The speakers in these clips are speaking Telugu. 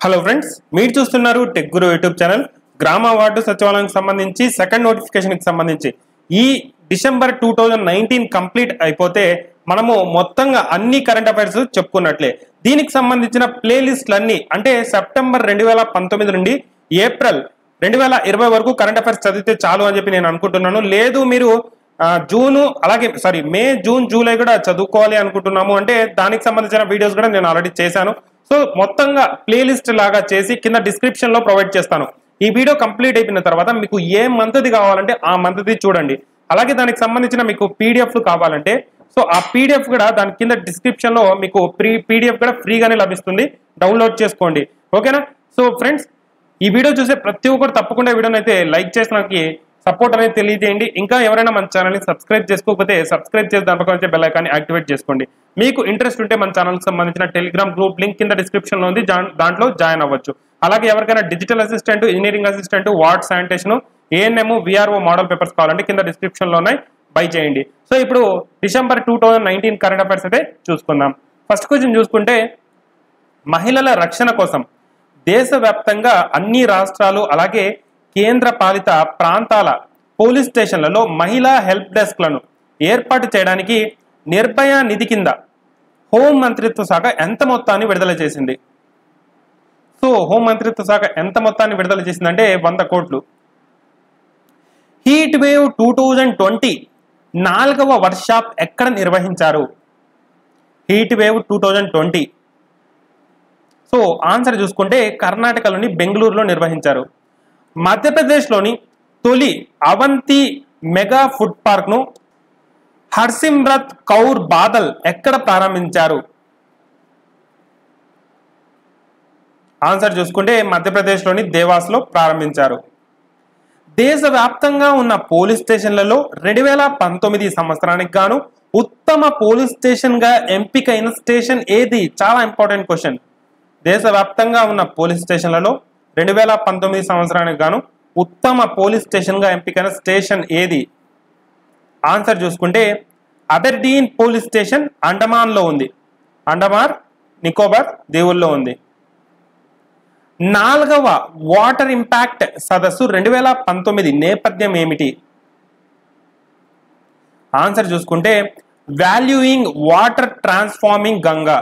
హలో ఫ్రెండ్స్, మీరు చూస్తున్నారు టెక్ గురు యూట్యూబ్ ఛానల్. గ్రామ వార్డు సచివాలయానికి సంబంధించి సెకండ్ నోటిఫికేషన్కి సంబంధించి ఈ డిసెంబర్ 2019 కంప్లీట్ అయిపోతే మనము మొత్తంగా అన్ని కరెంట్ అఫైర్స్ చెప్పుకున్నట్లే. దీనికి సంబంధించిన ప్లేలిస్ట్లన్నీ అంటే సెప్టెంబర్ 2019 నుండి ఏప్రిల్ 2020 వరకు కరెంట్ అఫైర్స్ చదివితే చాలు అని చెప్పి నేను అనుకుంటున్నాను. లేదు మీరు మే జూన్ జూలై కూడా చదువుకోవాలి అనుకుంటున్నాము అంటే దానికి సంబంధించిన వీడియోస్ కూడా నేను ఆల్రెడీ చేశాను. సో మొత్తంగా ప్లేలిస్ట్ లాగా చేసి కింద డిస్క్రిప్షన్ లో ప్రొవైడ్ చేస్తాను. ఈ వీడియో కంప్లీట్ అయిపోయిన తర్వాత మీకు ఏ మంత్ది కావాలంటే ఆ మంత్ది చూడండి. అలాగే దానికి సంబంధించిన మీకు పీడిఎఫ్లు కావాలంటే సో ఆ పీడిఎఫ్ కూడా దాని కింద డిస్క్రిప్షన్ లో మీకు పీడిఎఫ్ కూడా ఫ్రీగానే లభిస్తుంది, డౌన్లోడ్ చేసుకోండి. ఓకేనా? సో ఫ్రెండ్స్, ఈ వీడియో చూసే ప్రతి ఒక్కరు తప్పకుండా వీడియోని అయితే లైక్ చేసి నాకు సపోర్ట్ అనేది తెలియజేయండి. ఇంకా ఎవరైనా మన ఛానల్ని సబ్స్క్రైబ్ చేసుకోకపోతే సబ్స్క్రైబ్ చేసి దాని పక్కన బెల్ ఐకాన్ని యాక్టివేట్ చేసుకోండి. మీకు ఇంట్రెస్ట్ ఉంటే మన ఛానల్కి సంబంధించిన టెలిగ్రామ్ గ్రూప్ లింక్ కింద డిస్క్రిప్షన్ లో ఉంది, దాంట్లో జాయిన్ అవ్వచ్చు. అలాగే ఎవరికైనా digital assistant, engineering assistant, ward sanitation, ANM, VRO model papers కావాలంటే కింద డిస్క్రిప్షన్ లో ఉన్నాయి, బై చేయండి. సో ఇప్పుడు డిసెంబర్ 2019 కరెంట్ అఫైర్స్ అయితే చూసుకుందాం. ఫస్ట్ క్వశ్చన్ చూసుకుంటే, మహిళల రక్షణ కోసం దేశవ్యాప్తంగా అన్ని రాష్ట్రాలు అలాగే కేంద్ర పాలిత ప్రాంతాల పోలీస్ స్టేషన్లలో మహిళా హెల్ప్ డెస్క్లను ఏర్పాటు చేయడానికి నిర్భయ నిధి కింద హోం మంత్రిత్వ శాఖ ఎంత మొత్తాన్ని విడుదల చేసింది? సో హోం మంత్రిత్వ శాఖ ఎంత మొత్తాన్ని విడుదల చేసిందంటే 100 కోట్లు. హీట్ వేవ్ 2020 4వ వర్క్షాప్ ఎక్కడ నిర్వహించారు? హీట్ వేవ్ 2020 సో ఆన్సర్ చూసుకుంటే కర్ణాటకలోని బెంగళూరులో నిర్వహించారు. మధ్యప్రదేశ్లోని తొలి అవంతి మెగా ఫుడ్ పార్క్ ను హర్సిమ్రత్ కౌర్ బాదల్ ఎక్కడ ప్రారంభించారు? ఆన్సర్ చూసుకుంటే మధ్యప్రదేశ్లోని దేవాస్లో ప్రారంభించారు. దేశవ్యాప్తంగా ఉన్న పోలీస్ స్టేషన్లలో 2019 సంవత్సరానికి గాను ఉత్తమ పోలీస్ స్టేషన్ గా ఎంపికైన స్టేషన్ ఏది? చాలా ఇంపార్టెంట్ క్వశ్చన్. దేశవ్యాప్తంగా ఉన్న పోలీస్ స్టేషన్లలో 2019 సంవత్సరానికి గాను ఉత్తమ పోలీస్ స్టేషన్ గా ఎంపికైన స్టేషన్ ఏది? ఆన్సర్ చూసుకుంటే అబెర్డీన్ పోలీస్ స్టేషన్ అండమాన్ లో ఉంది, అండమాన్ నికోబార్ దీవుల్లో ఉంది. 4వ వాటర్ ఇంపాక్ట్ సదస్సు 2019 నేపథ్యం ఏమిటి? ఆన్సర్ చూసుకుంటే valuing water transforming Ganga.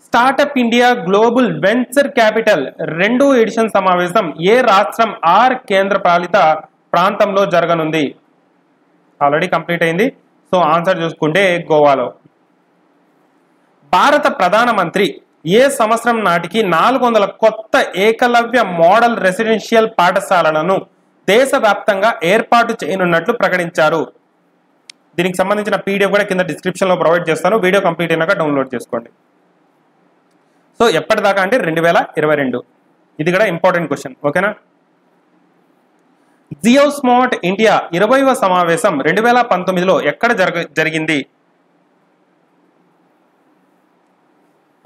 Startup India global venture capital 2వ ఎడిషన్ సమావేశం ఏ రాష్ట్రం ఆర్ కేంద్ర పాలిత ప్రాంతంలో జరగనుంది? ఆల్రెడీ కంప్లీట్ అయింది. సో ఆన్సర్ చూసుకుంటే గోవాలో. భారత ప్రధానమంత్రి ఏ సంవత్సరం నాటికి 400 కొత్త ఏకలవ్య మోడల్ రెసిడెన్షియల్ పాఠశాలలను దేశవ్యాప్తంగా ఏర్పాటు చేయనున్నట్లు ప్రకటించారు? దీనికి సంబంధించిన పీడిఎఫ్ కూడా కింద డిస్క్రిప్షన్ లో ప్రొవైడ్ చేస్తాను, వీడియో కంప్లీట్ అయినాక డౌన్లోడ్ చేసుకోండి. సో ఎప్పటిదాకా అంటే 2022. ఇది కూడా ఇంపార్టెంట్ క్వశ్చన్. ఓకేనా? జియో స్మార్ట్ ఇండియా 20వ సమావేశం 2019లో ఎక్కడ జరిగింది?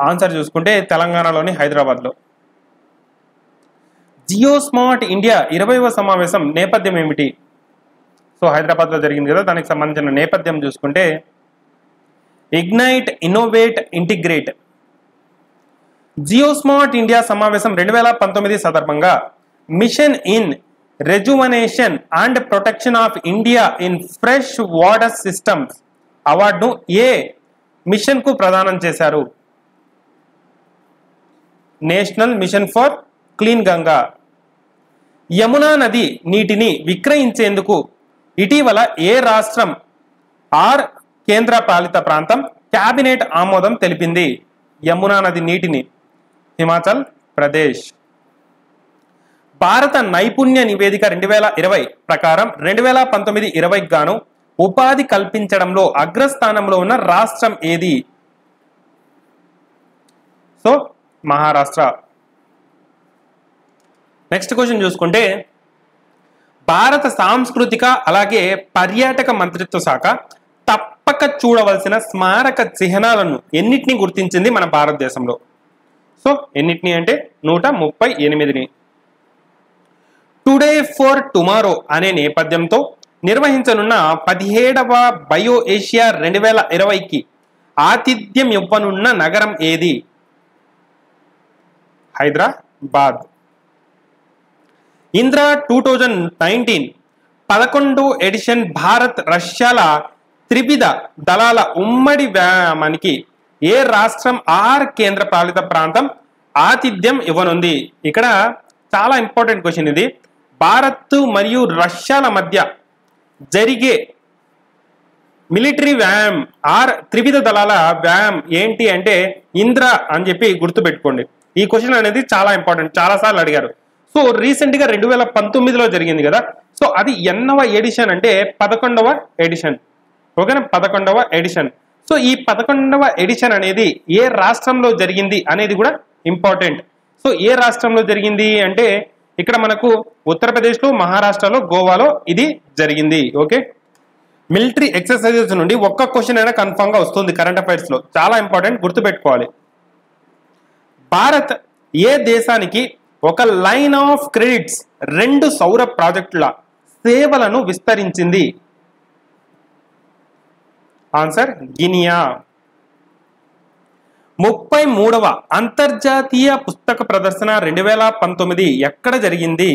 ఆన్సర్ చూసుకుంటే తెలంగాణలోని హైదరాబాద్ లో. జియో స్మార్ట్ ఇండియా 20వ సమావేశం నేపథ్యం ఏమిటి? సో హైదరాబాద్ లో జరిగింది కదా, దానికి సంబంధించిన నేపథ్యం చూసుకుంటే ignite, innovate, integrate. Geo smart India సమావేశం 2019 సందర్భంగా mission in rejuvenation and protection of India in fresh water systems అవార్డును ఏ మిషన్ కు ప్రదానం చేశారు? National mission for clean Ganga. Yamuna నది నీటిని విక్రయించేందుకు ఇటీవల ఏ రాష్ట్రం ఆర్ కేంద్ర పాలిత ప్రాంతం కేబినెట్ ఆమోదం తెలిపింది? యమునా నది నీటిని హిమాచల్ ప్రదేశ్. భారత నైపుణ్య నివేదిక 2020 ప్రకారం 2019-20 గాను ఉపాధి కల్పించడంలో అగ్రస్థానంలో ఉన్న రాష్ట్రం ఏది? సో మహారాష్ట్ర. నెక్స్ట్ క్వశ్చన్ చూసుకుంటే, భారత సాంస్కృతిక అలాగే పర్యాటక మంత్రిత్వ శాఖ తప్పక చూడవలసిన స్మారక చిహ్నాలను ఎన్నిటిని గుర్తించింది మన భారతదేశంలో? సో ఎన్నిటిని అంటే 138ని. టుడే ఫర్ టుమారో అనే నేపథ్యంతో నిర్వహించనున్న 17వ బయో ఏషియా 2020కి ఆతిథ్యం ఇవ్వనున్న నగరం ఏది? హైదరాబాద్. ఇంద్ర 2019 11వ ఎడిషన్ భారత్ రష్యాల త్రివిధ దళాల ఉమ్మడి వ్యాయామానికి ఏ రాష్ట్రం ఆర్ కేంద్ర పాలిత ప్రాంతం ఆతిథ్యం ఇవ్వనుంది? ఇక్కడ చాలా ఇంపార్టెంట్ క్వశ్చన్ ఇది. భారత్ మరియు రష్యాల మధ్య జరిగే మిలిటరీ వ్యాయామం ఆర్ త్రివిధ దళాల వ్యాయామం ఏంటి అంటే ఇంద్ర అని చెప్పి గుర్తుపెట్టుకోండి. ఈ క్వశ్చన్ అనేది చాలా ఇంపార్టెంట్, చాలా సార్లు అడిగారు. సో రీసెంట్ గా 2019లో జరిగింది కదా. సో అది ఎన్నవ ఎడిషన్ అంటే 11వ ఎడిషన్. ఓకేనా, 11వ ఎడిషన్. సో ఈ 11వ ఎడిషన్ అనేది ఏ రాష్ట్రంలో జరిగింది అనేది కూడా ఇంపార్టెంట్. సో ఏ రాష్ట్రంలో జరిగింది అంటే ఇక్కడ మనకు ఉత్తరప్రదేశ్లో, మహారాష్ట్రలో, గోవాలో ఇది జరిగింది. ఓకే, మిలిటరీ ఎక్సర్సైజెస్ నుండి ఒక్క క్వశ్చన్ అయినా కన్ఫర్మ్ గా వస్తుంది కరెంట్ అఫైర్స్ లో, చాలా ఇంపార్టెంట్, గుర్తుపెట్టుకోవాలి. భారత్ ఏ దేశానికి ఒక లైన్ ఆఫ్ క్రెడిట్స్ 2 సౌర ప్రాజెక్టుల సేవలను విస్తరించింది? Answer Guinea. 33వ అంతర్జాతీయ పుస్తక ప్రదర్శన 2019 ఎక్కడ జరిగింది?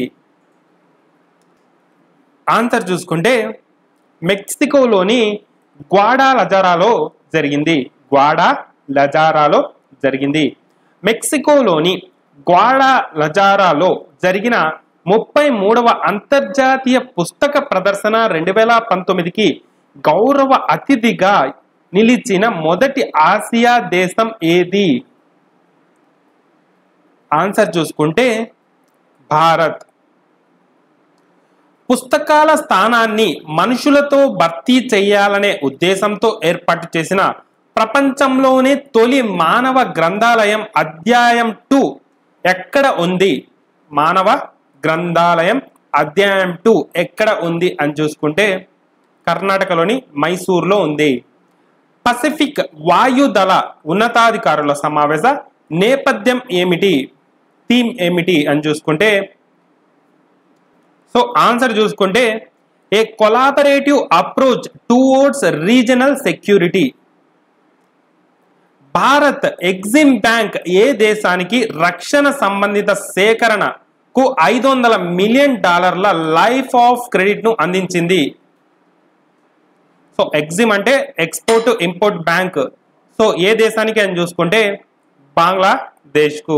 ఆన్సర్ చూసుకుంటే మెక్సికోలోని గ్వాడాలజారాలో జరిగింది. గ్వాడాలజారాలో జరిగింది. మెక్సికోలోని గ్వాడాలజారాలో జరిగిన 33వ అంతర్జాతీయ పుస్తక ప్రదర్శన 2019కి గౌరవ అతిథిగా నిలిచిన మొదటి ఆసియా దేశం ఏది? ఆన్సర్ చూసుకుంటే భారత్. పుస్తకాల స్థానాన్ని మనుషులతో భర్తీ చేయాలనే ఉద్దేశంతో ఏర్పాటు చేసిన ప్రపంచంలోనే తొలి మానవ గ్రంథాలయం అధ్యాయం 2 ఎక్కడ ఉంది? మానవ గ్రంథాలయం అధ్యాయం 2 ఎక్కడ ఉంది అని చూసుకుంటే కర్ణాటకలోని మైసూర్లో ఉంది. పసిఫిక్ వాయుదళ ఉన్నతాధికారుల సమావేశ నేపథ్యం ఏమిటి? థీమ్ ఏమిటి అని చూసుకుంటే సో ఆన్సర్ చూసుకుంటే a collaborative approach towards regional security. Bharat Exim bank ఏ దేశానికి రక్షణ సంబంధిత సేకరణకు $500 మిలియన్ లైఫ్ ఆఫ్ క్రెడిట్ ను అందించింది? సో ఎగ్జిమ్ అంటే ఎక్స్పోర్ట్ ఇంపోర్ట్ బ్యాంక్. సో ఏ దేశానికి అని చూసుకుంటే బంగ్లాదేశ్కు.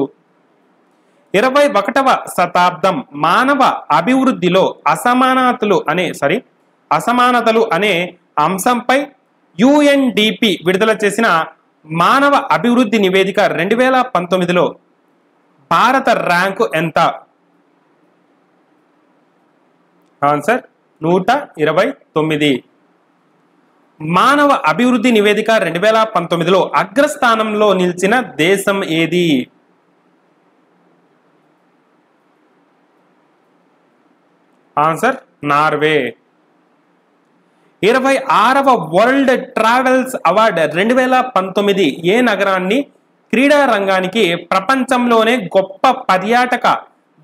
21వ శతాబ్దం మానవ అభివృద్ధిలో అసమానతలు అనే అంశంపై UNDP విడుదల చేసిన మానవ అభివృద్ధి నివేదిక 2019లో భారత ర్యాంకు ఎంత? ఆన్సర్ 129. మానవ అభివృద్ధి నివేదిక 2019లో అగ్రస్థానంలో నిలిచిన దేశం ఏది? Answer Norway. 26వ వరల్డ్ ట్రావెల్స్ అవార్డ్ 2019 ఏ నగరాన్ని క్రీడా రంగానికి ప్రపంచంలోనే గొప్ప పర్యాటక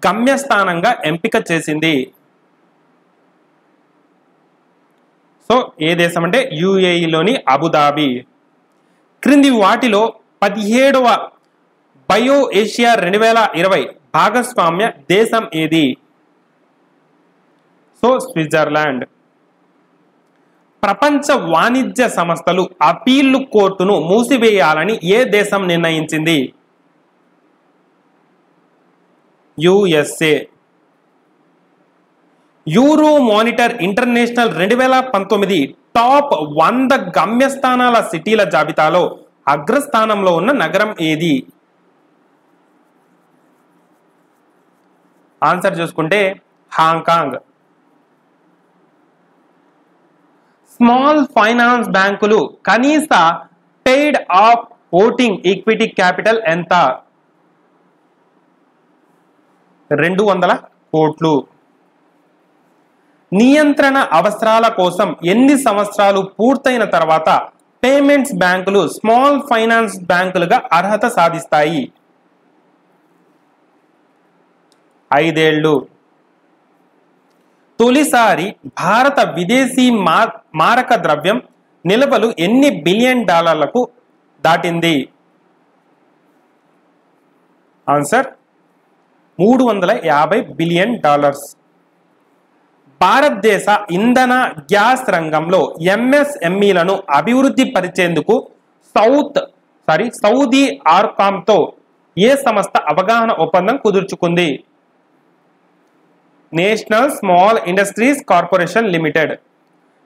గమ్యస్థానంగా ఎంపిక చేసింది? సో ఏ దేశం అంటే UAEలోని అబుదాబి. క్రింది వాటిలో 17వ బయో ఏషియా 2020 భాగస్వామ్య దేశం ఏది? So Switzerland. ప్రపంచ వాణిజ్య సంస్థలు అపీలు కోర్టును మూసివేయాలని ఏ దేశం నిర్ణయించింది? USA. Euro monitor international 2019 top 100 గమ్యస్థానాల సిటీల జాబితాలో అగ్రస్థానంలో ఉన్న నగరం ఏది? ఆన్సర్ చూసుకుంటే హాంకాంగ్. స్మాల్ ఫైనాన్స్ బ్యాంకులు కనీస paid of voting equity capital ఎంత? 200 కోట్లు. నియంత్రణ అవసరాల కోసం ఎన్ని సంవత్సరాలు పూర్తయిన తర్వాత పేమెంట్స్ బ్యాంకులు స్మాల్ ఫైనాన్స్ బ్యాంకులుగా అర్హత సాధిస్తాయి? 5 ఏళ్లు. తొలిసారి భారత విదేశీ మారక ద్రవ్యం నిల్వలు ఎన్ని బిలియన్ డాలర్లకు దాటింది? Answer $350 billion. భారతదేశ ఇంధన గ్యాస్ రంగంలో ఎంఎస్ఎంఈలను అభివృద్ధి పరిచేందుకు సౌదీ ఆర్కామ్తో ఏ సంస్థ అవగాహన ఒప్పందం కుదుర్చుకుంది? National small industries corporation limited.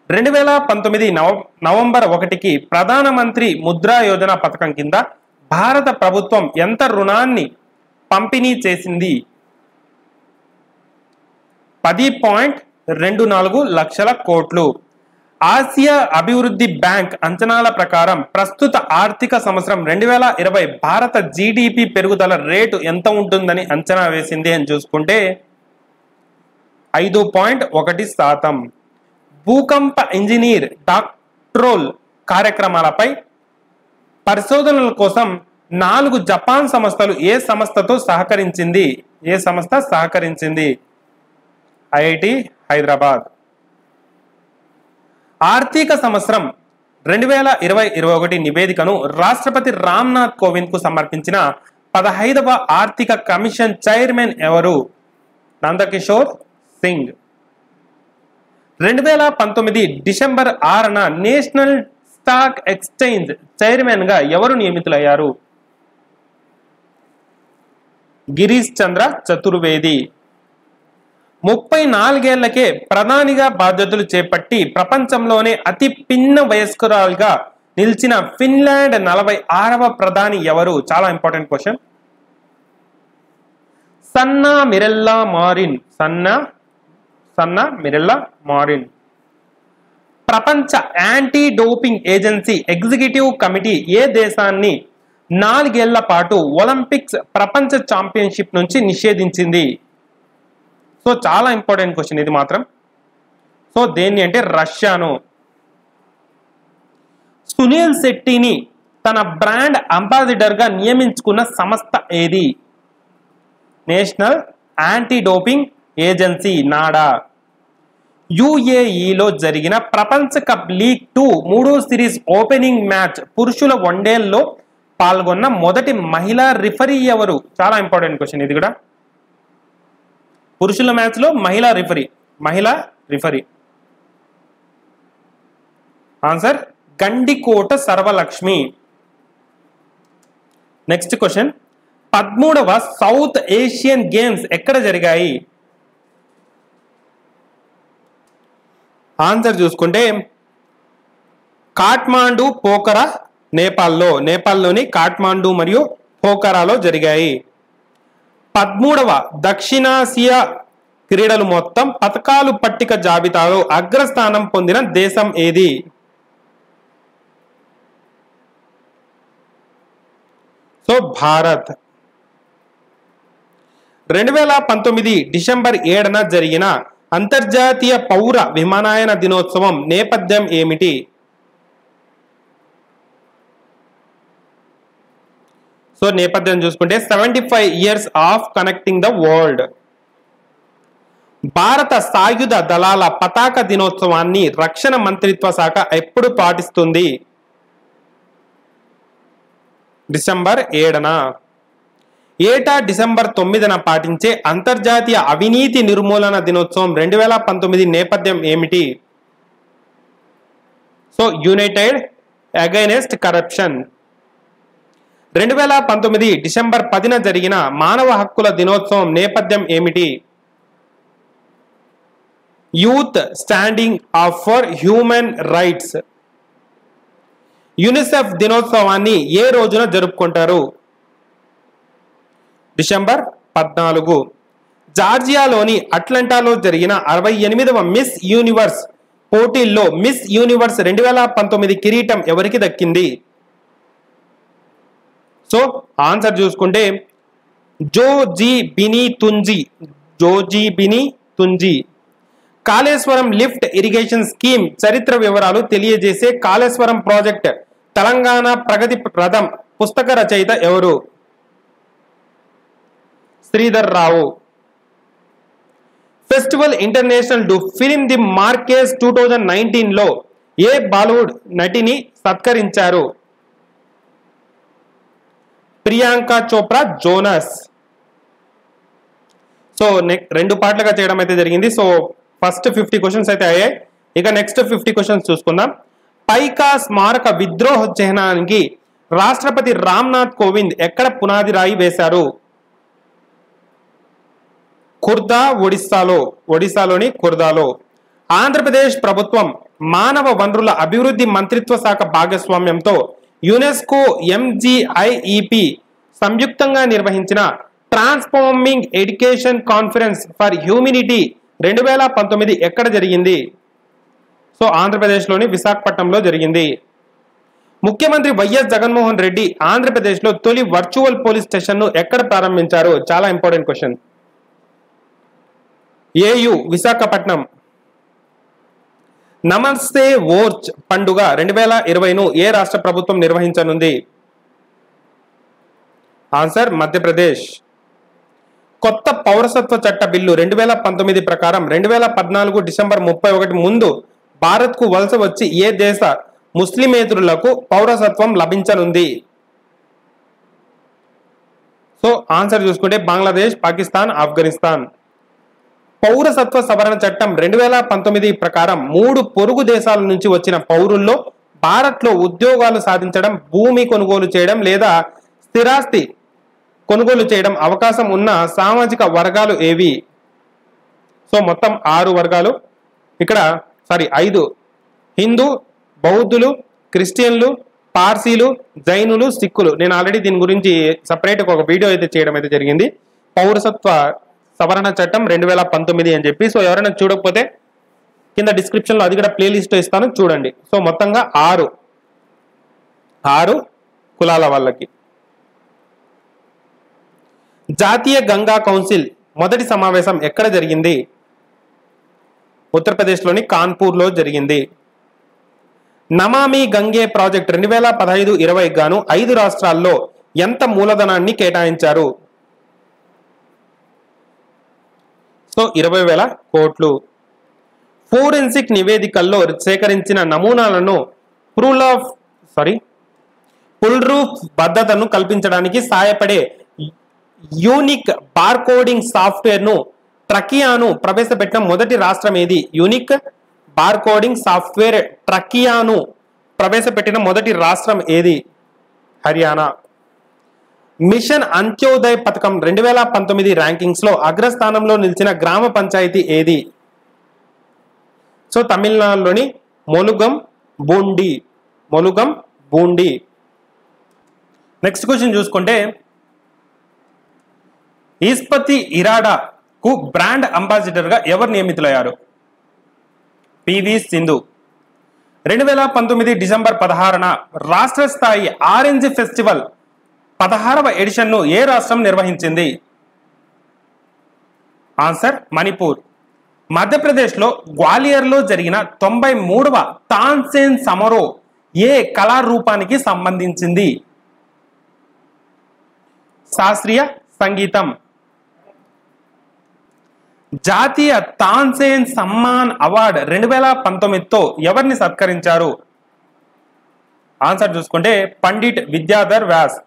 2019 November 1కి ప్రధానమంత్రి ముద్రా యోజన పథకం కింద భారత ప్రభుత్వం ఎంత రుణాన్ని పంపిణీ చేసింది? 10.24 లక్షల కోట్లు. ఆసియా అభివృద్ధి బ్యాంక్ అంచనాల ప్రకారం ప్రస్తుత ఆర్థిక సంవత్సరం 2020 భారత జీడిపి పెరుగుదల రేటు ఎంత ఉంటుందని అంచనా వేసింది అని చూసుకుంటే 5.1%. భూకంప ఇంజనీర్ డాక్టరోల్ కార్యక్రమాలపై పరిశోధనల కోసం 4 జపాన్ సంస్థలు ఏ సంస్థతో సహకరించింది? ఏ సంస్థ సహకరించింది? ఐఐటి హైదరాబాద్. ఆర్థిక సంవత్సరం 2020-21 నివేదికను రాష్ట్రపతి రామ్నాథ్ కోవింద్ కు సమర్పించిన 15వ ఆర్థిక కమిషన్ చైర్మన్ ఎవరు? నందకిషోర్ సింగ్. 2019 డిసెంబర్ 6న నేషనల్ స్టాక్ ఎక్స్చేంజ్ చైర్మన్ గా ఎవరు నియమితులయ్యారు? గిరీష్ చంద్ర చతుర్వేది. 34 ఏళ్లకే ప్రధానిగా బాధ్యతలు చేపట్టి ప్రపంచంలోనే అతి పిన్న వయస్కురాలుగా నిలిచిన ఫిన్లాండ్ 46వ ప్రధాని ఎవరు? చాలా ఇంపార్టెంట్ క్వశ్చన్. సన్నా Mirella Marin. Sanna Mirella Marin. ప్రపంచ anti doping agency executive committee ఏ దేశాన్ని 4 ఏళ్ల పాటు ఒలింపిక్స్ ప్రపంచ ఛాంపియన్షిప్ నుంచి నిషేధించింది? సో చాలా ఇంపార్టెంట్ క్వశ్చన్ ఇది మాత్రం. సో దేన్ని అంటే రష్యాను. సునీల్ శెట్టిని తన బ్రాండ్ అంబాసిడర్ గా నియమించుకున్న సంస్థ ఏది? National anti doping agency NADA. యుఏఈలో జరిగిన ప్రపంచ కప్ లీగ్ 2 3వ సిరీస్ ఓపెనింగ్ మ్యాచ్ పురుషుల వన్డేల్లో పాల్గొన్న మొదటి మహిళా రిఫరీ ఎవరు? చాలా ఇంపార్టెంట్ క్వశ్చన్ ఇది కూడా. పురుషుల మ్యాచ్ లో మహిళా referee. Answer Gandikota Sarvalakshmi. Next question. 13వ సౌత్ ఏషియన్ గేమ్స్ ఎక్కడ జరిగాయి? ఆన్సర్ చూసుకుంటే కాఠ్మాండు, పోఖరా, నేపాల్లోని కాఠ్మాండు మరియు పోఖరాలో జరిగాయి. 13వ దక్షిణాసియా క్రీడలు మొత్తం పతకాలు పట్టిక జాబితాలో అగ్రస్థానం పొందిన దేశం ఏది? సో భారత్. 2019 డిసెంబర్ 7న జరిగిన అంతర్జాతీయ పౌర విమానయాన దినోత్సవం నేపథ్యం ఏమిటి? సో నేపథ్యం చూసుకుంటే 75 years of connecting the world. భారత సాయుధ దళాల పతాక దినోత్సవాన్ని రక్షణ మంత్రిత్వ శాఖ ఎప్పుడు పాటిస్తుంది? డిసెంబర్ 7న. ఏటా డిసెంబర్ 9న పాటించే అంతర్జాతీయ అవినీతి నిర్మూలన దినోత్సవం 2019 నేపథ్యం ఏమిటి? So united against corruption. 2019 December 10న జరిగిన మానవ హక్కుల దినోత్సవం నేపథ్యం ఏమిటి? Youth standing up for human rights. UNICEF దినోత్సవాన్ని ఏ రోజున జరుపుకుంటారు? డిసెంబర్ 14. జార్జియాలోని అట్లాంటాలో జరిగిన 68వ మిస్ యూనివర్స్ పోటీల్లో మిస్ యూనివర్స్ 2019 కిరీటం ఎవరికి దక్కింది? సో ఆన్సర్ చూసుకుంటే Zozibini Tunzi. Kaleshwaram lift irrigation scheme చరిత్ర వివరాలు తెలియజేసే కాళేశ్వరం ప్రాజెక్ట్ తెలంగాణ ప్రగతి రథం పుస్తక రచయిత ఎవరు? Sridhar Rao. Festival international du film de Marrakech 2019లో ఏ బాలీవుడ్ నటిని సత్కరించారు? ప్రియాంక చోప్రా జోనస్. సో రెండు పార్ట్లుగా చేయడం అయితే జరిగింది. సో ఫస్ట్ 50 క్వశ్చన్స్ అయితే అయ్యాయి. ఇక నెక్స్ట్ 50 క్వశ్చన్స్ చూసుకుందాం. పైకా స్మారక విద్రోహ చిహ్నానికి రాష్ట్రపతి రామ్నాథ్ కోవింద్ ఎక్కడ పునాది రాయి వేశారు? ఖుర్దా, ఒడిశాలోని ఖుర్దాలో. ఆంధ్రప్రదేశ్ ప్రభుత్వం మానవ వనరుల అభివృద్ధి మంత్రిత్వ శాఖ భాగస్వామ్యంతో యునెస్కో ఎంజిఐఈపి సంయుక్తంగా నిర్వహించిన transforming education conference for humanity 2019 ఎక్కడ జరిగింది? సో ఆంధ్రప్రదేశ్లోని విశాఖపట్నంలో జరిగింది. ముఖ్యమంత్రి వైఎస్ జగన్మోహన్ రెడ్డి ఆంధ్రప్రదేశ్లో తొలి వర్చువల్ పోలీస్ స్టేషన్ను ఎక్కడ ప్రారంభించారు? చాలా ఇంపార్టెంట్ క్వశ్చన్. ఏయు విశాఖపట్నం. నమస్తే ఓర్చ్ పండుగ 2020ను ఏ రాష్ట్ర ప్రభుత్వం నిర్వహించనుంది? ఆన్సర్ మధ్యప్రదేశ్. కొత్త పౌరసత్వ చట్ట బిల్లు 2019 ప్రకారం 2014 డిసెంబర్ 31 ముందు భారత్కు వలస వచ్చి ఏ దేశ ముస్లిమేతరులకు పౌరసత్వం లభించనుంది? సో ఆన్సర్ చూసుకుంటే బంగ్లాదేశ్, పాకిస్తాన్, ఆఫ్ఘనిస్తాన్. పౌరసత్వ సవరణ చట్టం 2019 ప్రకారం 3 పొరుగు దేశాల నుంచి వచ్చిన పౌరుల్లో భారత్లో ఉద్యోగాలు సాధించడం, భూమి కొనుగోలు చేయడం లేదా స్థిరాస్తి కొనుగోలు చేయడం అవకాశం ఉన్న సామాజిక వర్గాలు ఏవి? సో మొత్తం 6 వర్గాలు. ఇక్కడ 5. హిందూ, బౌద్ధులు, క్రిస్టియన్లు, పార్సీలు, జైనులు, సిక్కులు. నేను ఆల్రెడీ దీని గురించి సపరేట్ ఒక వీడియో అయితే చేయడం అయితే జరిగింది. పౌరసత్వ సవరణ చట్టం 2019 అని చెప్పి. సో ఎవరైనా చూడకపోతే కింద డిస్క్రిప్షన్ లో అది కూడా ప్లేలిస్ట్ ఇస్తాను, చూడండి. సో మొత్తంగా 6 కులాల వాళ్ళకి. జాతీయ గంగా కౌన్సిల్ మొదటి సమావేశం ఎక్కడ జరిగింది? ఉత్తరప్రదేశ్లోని కాన్పూర్లో జరిగింది. నమామి గంగే ప్రాజెక్ట్ 2015-20 గాను 5 రాష్ట్రాల్లో ఎంత మూలధనాన్ని కేటాయించారు? సో 20,000 కోట్లు. ఫోరెన్సిక్ నివేదికల్లో సేకరించిన నమూనాలను ఫుల్ రూఫ్ భద్రతను కల్పించడానికి సహాయపడే యూనిక్ బార్కోడింగ్ సాఫ్ట్వేర్ ను ట్రకియాను ప్రవేశపెట్టిన మొదటి రాష్ట్రం ఏది? యూనిక్ బార్కోడింగ్ సాఫ్ట్వేర్ ట్రకియాను ప్రవేశపెట్టిన మొదటి రాష్ట్రం ఏది? హర్యానా. మిషన్ అంత్యోదయ్ పథకం 2019 ర్యాంకింగ్స్ లో అగ్రస్థానంలో నిలిచిన గ్రామ పంచాయతీ ఏది? సో తమిళనాడులోని మొలుగం బూండి. నెక్స్ట్ క్వశ్చన్ చూసుకుంటే ఈస్పతి ఇరాడాకు బ్రాండ్ అంబాసిడర్ గా ఎవరు నియమితులయ్యారు? పివి సింధు. 2019 డిసెంబర్ 16న రాష్ట్ర స్థాయి ఆరెంజ్ ఫెస్టివల్ 16వ ఎడిషన్ ను ఏ రాష్ట్రం నిర్వహించింది? ఆన్సర్ మణిపూర్. మధ్యప్రదేశ్లో గ్వాలియర్లో జరిగిన 93వ తాన్సేన్ సమారోహ్ ఏ కళారూపానికి సంబంధించింది? శాస్త్రీయ సంగీతం. జాతీయ తాన్సేన్ సమ్మాన్ అవార్డ్ 2019తో ఎవరిని సత్కరించారు? ఆన్సర్ చూసుకుంటే పండిట్ విద్యాధర్ వ్యాస్.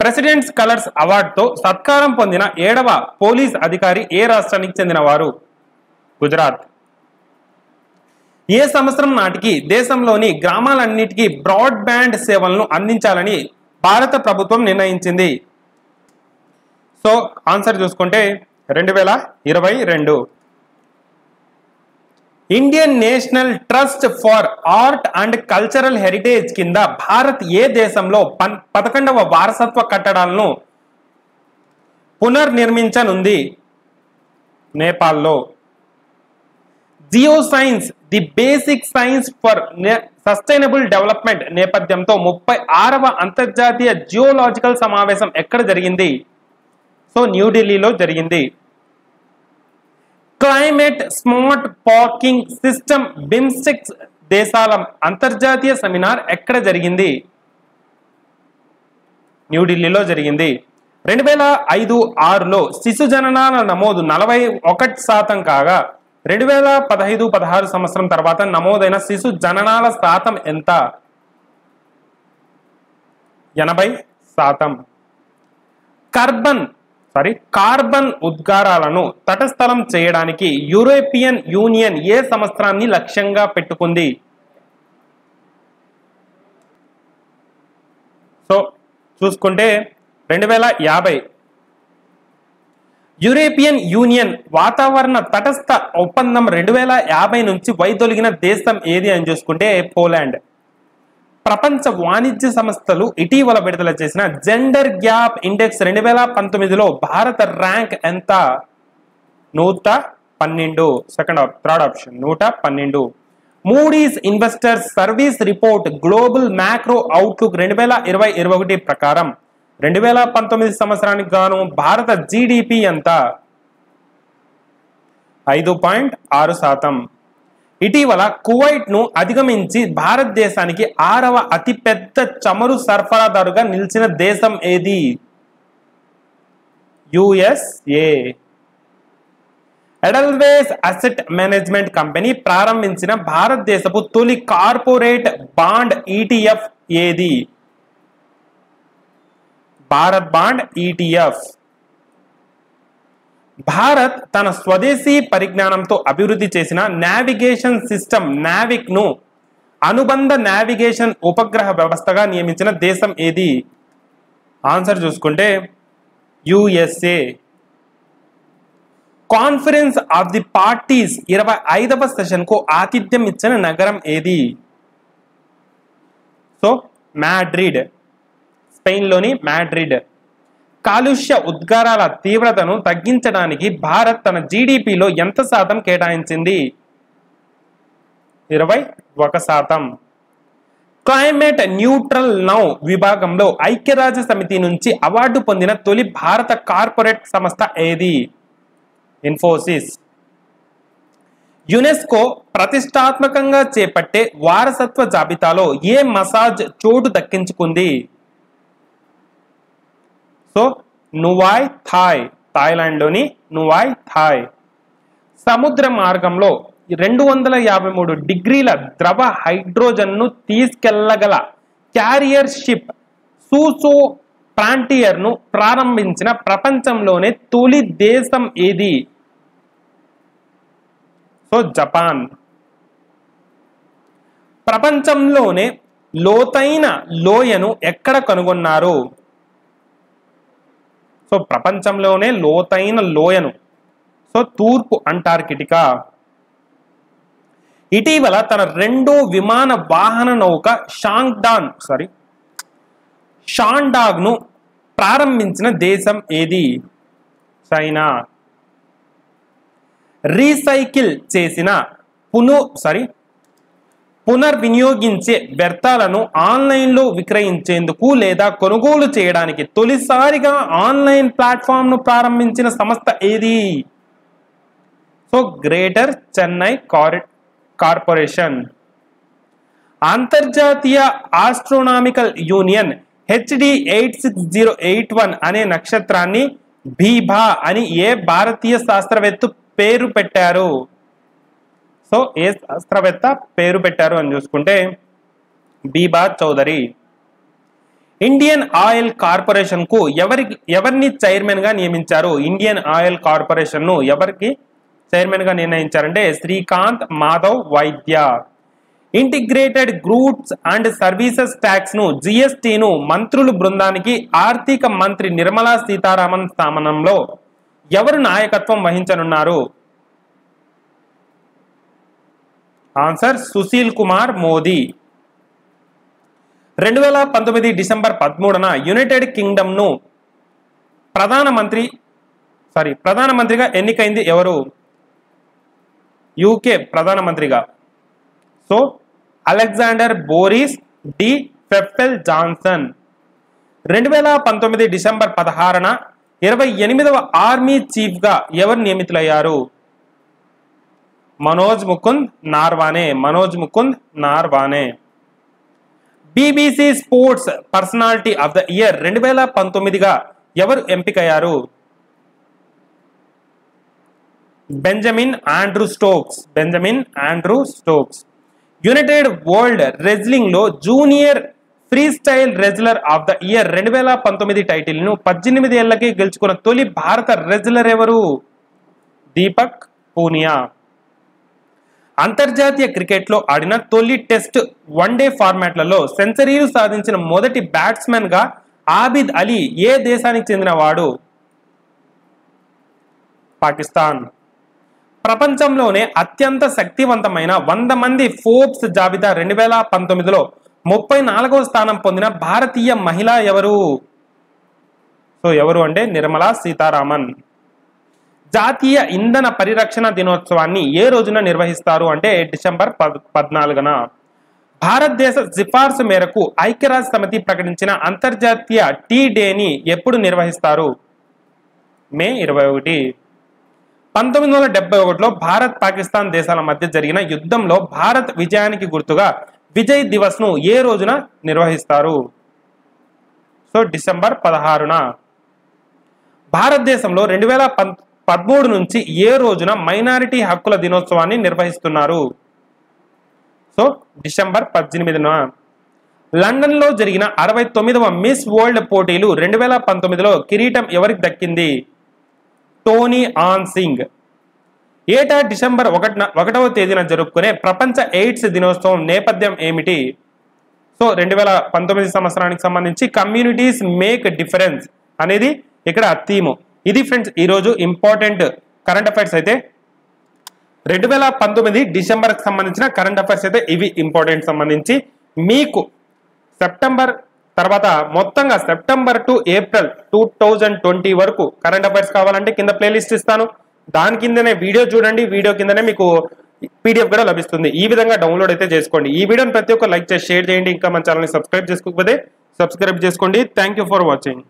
ప్రెసిడెంట్స్ కలర్స్ అవార్డుతో సత్కారం పొందిన 7వ పోలీస్ అధికారి ఏ రాష్ట్రానికి చెందినవారు? గుజరాత్. ఏ సంవత్సరం నాటికి దేశంలోని గ్రామాలన్నిటికీ బ్రాడ్బ్యాండ్ సేవలను అందించాలని భారత ప్రభుత్వం నిర్ణయించింది? సో ఆన్సర్ చూసుకుంటే 2022. Indian national trust for art and cultural heritage కింద భారత్ ఏ దేశంలో 11వ వారసత్వ కట్టడాలను పునర్నిర్మించనుంది? నేపాల్లో. Geo science the basic science for sustainable development నేపథ్యంతో 36వ అంతర్జాతీయ జియోలాజికల్ సమావేశం ఎక్కడ జరిగింది? సో న్యూఢిల్లీలో జరిగింది. Climate smart parking system BIMSTEC దేశాల అంతర్జాతీయ సెమినార్ ఎక్కడ జరిగింది? న్యూఢిల్లీలో జరిగింది. 2005-6లో శిశు జననాల నమోదు 41% కాగా 2015-16 సంవత్సరం తర్వాత నమోదైన శిశు జననాల శాతం ఎంత? 80%. కార్బన్ ఉద్గారాలను తటస్థలం చేయడానికి యూరోపియన్ యూనియన్ ఏ సంవత్సరాన్ని లక్ష్యంగా పెట్టుకుంది? సో చూసుకుంటే 2050. యూరోపియన్ యూనియన్ వాతావరణ తటస్థ ఒప్పందం 2050 నుంచి వైదొలిగిన దేశం ఏది అని చూసుకుంటే పోలాండ్. ప్రపంచ వాణిజ్య సంస్థలు ఇటీవల విడుదల చేసిన జెండర్ గ్యాప్ ఇండెక్స్ 2019లో భారత ర్యాంక్ ఎంత? 112. Third option 112. Moody's investors service report global macro outlook 2020-21 ప్రకారం 2019 సంవత్సరానికి గాను భారత జీడిపి ఎంత? 5.6%. ఇటీవల కువైట్ ను అధిగమించి భారతదేశానికి 6వ అతిపెద్ద చమురు సరఫరాదారుగా నిలిచిన దేశం ఏది? USA. ఎడల్వేస్ అసెట్ మేనేజ్మెంట్ కంపెనీ ప్రారంభించిన భారతదేశపు తొలి కార్పొరేట్ బాండ్ ETF ఏది? Bharat bond ETF. భారత్ తన స్వదేశీ పరిజ్ఞానంతో అభివృద్ధి చేసిన నావిగేషన్ సిస్టమ్ నావిక్ ను అనుబంధ నావిగేషన్ ఉపగ్రహ వ్యవస్థగా నియమించిన దేశం ఏది? ఆన్సర్ చూసుకుంటే USA. Conference of the parties 25వ సెషన్ కు ఆతిథ్యం ఇచ్చిన నగరం ఏది? సో మాడ్రిడ్, స్పెయిన్ లోని మాడ్రిడ్. కాలుష్య ఉద్గారాల తీవ్రతను తగ్గించడానికి భారత్ తన జీడిపిలో ఎంత శాతం కేటాయించింది? 21%. క్లైమేట్ న్యూట్రల్ నౌ విభాగంలో ఐక్యరాజ్య సమితి నుంచి అవార్డు పొందిన తొలి భారత కార్పొరేట్ సంస్థ ఏది? ఇన్ఫోసిస్. యునెస్కో ప్రతిష్టాత్మకంగా చేపట్టే వారసత్వ జాబితాలో ఏ మసాజ్ చోటు దక్కించుకుంది? సో నువాయ్ థాయ్, థాయిలాండ్ లోని నువాయ్ థాయ్. సముద్ర మార్గంలో 253 డిగ్రీల ద్రవ హైడ్రోజన్ ను తీసుకెళ్లగల క్యారియర్ షిప్ సూసో ఫ్రాంటియర్ ను ప్రారంభించిన ప్రపంచంలోనే తొలి దేశం ఏది? So Japan. ప్రపంచంలోనే లోతైన లోయను ఎక్కడ కనుగొన్నారు? సో ప్రపంచంలోనే లోతైన లోయను సో తూర్పు అంటార్కిటికా. ఇటీవల తన రెండో విమాన వాహన నౌక షాండాగ్ ను ప్రారంభించిన దేశం ఏది? చైనా. రీసైకిల్ చేసిన పునర్వినియోగించే వ్యర్థాలను ఆన్లైన్లో విక్రయించేందుకు లేదా కొనుగోలు చేయడానికి తొలిసారిగా ఆన్లైన్ ప్లాట్ఫామ్ ను ప్రారంభించిన సంస్థ ఏది? So greater Chennai corporation. అంతర్జాతీయ ఆస్ట్రోనామికల్ యూనియన్ HD 86081 అనే నక్షత్రాన్ని భీభా అని ఏ భారతీయ శాస్త్రవేత్త పేరు పెట్టారు? సో ఏ శాస్త్రవేత్త పేరు పెట్టారు అని చూసుకుంటే Biba Chaudhary. Indian Oil Corporation కు ఎవరిని చైర్మన్ గా నియమించారు? ఇండియన్ ఆయిల్ కార్పొరేషన్ ను ఎవరికి చైర్మన్ గా నిర్ణయించారంటే శ్రీకాంత్ మాధవ్ వైద్య. Integrated goods and services tax ను GST ను మంత్రుల బృందానికి ఆర్థిక మంత్రి నిర్మలా సీతారామన్ స్థానంలో ఎవరు నాయకత్వం వహించనున్నారు? ఆన్సర్ సుశీల్ కుమార్ మోదీ. 2019 డిసెంబర్ 13న యునైటెడ్ కింగ్డమ్ ను ప్రధానమంత్రిగా ఎన్నికైంది ఎవరు? UK ప్రధానమంత్రిగా. So Alexander Boris de Pfeffel Johnson. 2019 December 16న 28వ ఆర్మీ చీఫ్ గా ఎవరు నియమితులయ్యారు? Manoj Mukund Naravane. BBC sports personality of the year 2019గా ఎవరు ఎంపికయ్యారు? Benjamin Andrew Stokes. United World Wrestling లో junior free style wrestler of the year 2019 title ను 18 ఏళ్లకి గెలుచుకున్న తొలి భారత రెజ్లర్ ఎవరు? దీపక్ పూనియా. అంతర్జాతీయ క్రికెట్ లో ఆడిన తొలి టెస్ట్ వన్డే ఫార్మాట్లలో సెంచరీలు సాధించిన మొదటి బ్యాట్స్మెన్ గా ఆబిద్ అలీ ఏ దేశానికి చెందినవాడు? పాకిస్తాన్. ప్రపంచంలోనే అత్యంత శక్తివంతమైన 100 మంది ఫోర్బ్స్ జాబితా 2019లో 34వ స్థానం పొందిన భారతీయ మహిళ ఎవరు? సో ఎవరు అంటే నిర్మలా సీతారామన్. జాతీయ ఇంధన పరిరక్షణ దినోత్సవాన్ని ఏ రోజున నిర్వహిస్తారు అంటే డిసెంబర్ 14న. భారతదేశ సిఫార్సు మేరకు ఐక్యరాజ్య సమితి ప్రకటించిన అంతర్జాతీయ టీ డేని ఎప్పుడు నిర్వహిస్తారు? మే 21. 1971లో భారత్ పాకిస్తాన్ దేశాల మధ్య జరిగిన యుద్ధంలో భారత్ విజయానికి గుర్తుగా విజయ్ దివస్ ను ఏ రోజున నిర్వహిస్తారు? సో డిసెంబర్ 16న. భారతదేశంలో 2013 నుంచి ఏ రోజున మైనారిటీ హక్కుల దినోత్సవాన్ని నిర్వహిస్తున్నారు? So December 18న. లండన్ లో జరిగిన 69వ మిస్ వరల్డ్ పోటీలు 2019లో కిరీటం ఎవరికి దక్కింది? Tony on Singh. ఏటా డిసెంబర్ 1వ తేదీన జరుపుకునే ప్రపంచ ఎయిడ్స్ దినోత్సవం నేపథ్యం ఏమిటి? సో 2019 సంవత్సరానికి సంబంధించి కమ్యూనిటీస్ మేక్ డిఫరెన్స్ అనేది ఇక్కడ థీమ్. ఇది ఫ్రెండ్స్ ఈరోజు ఇంపార్టెంట్ కరెంట్ అఫైర్స్ అయితే 2019 డిసెంబర్కి సంబంధించిన కరెంట్ అఫైర్స్ అయితే ఇవి ఇంపార్టెంట్ సంబంధించి. మీకు సెప్టెంబర్ తర్వాత మొత్తంగా సెప్టెంబర్ టు ఏప్రిల్ 2020 వరకు కరెంట్ అఫైర్స్ కావాలంటే కింద ప్లేలిస్ట్ ఇస్తాను, దాని కిందనే వీడియో చూడండి, వీడియో కిందనే మీకు పీడిఎఫ్ కూడా లభిస్తుంది. ఈ విధంగా డౌన్లోడ్ అయితే చేసుకోండి. ఈ వీడియోని ప్రతి ఒక్క లైక్ చేసి షేర్ చేయండి. ఇంకా మన ఛానల్ని సబ్స్క్రైబ్ చేసుకోకపోతే సబ్స్క్రైబ్ చేసుకోండి. Thank you for watching.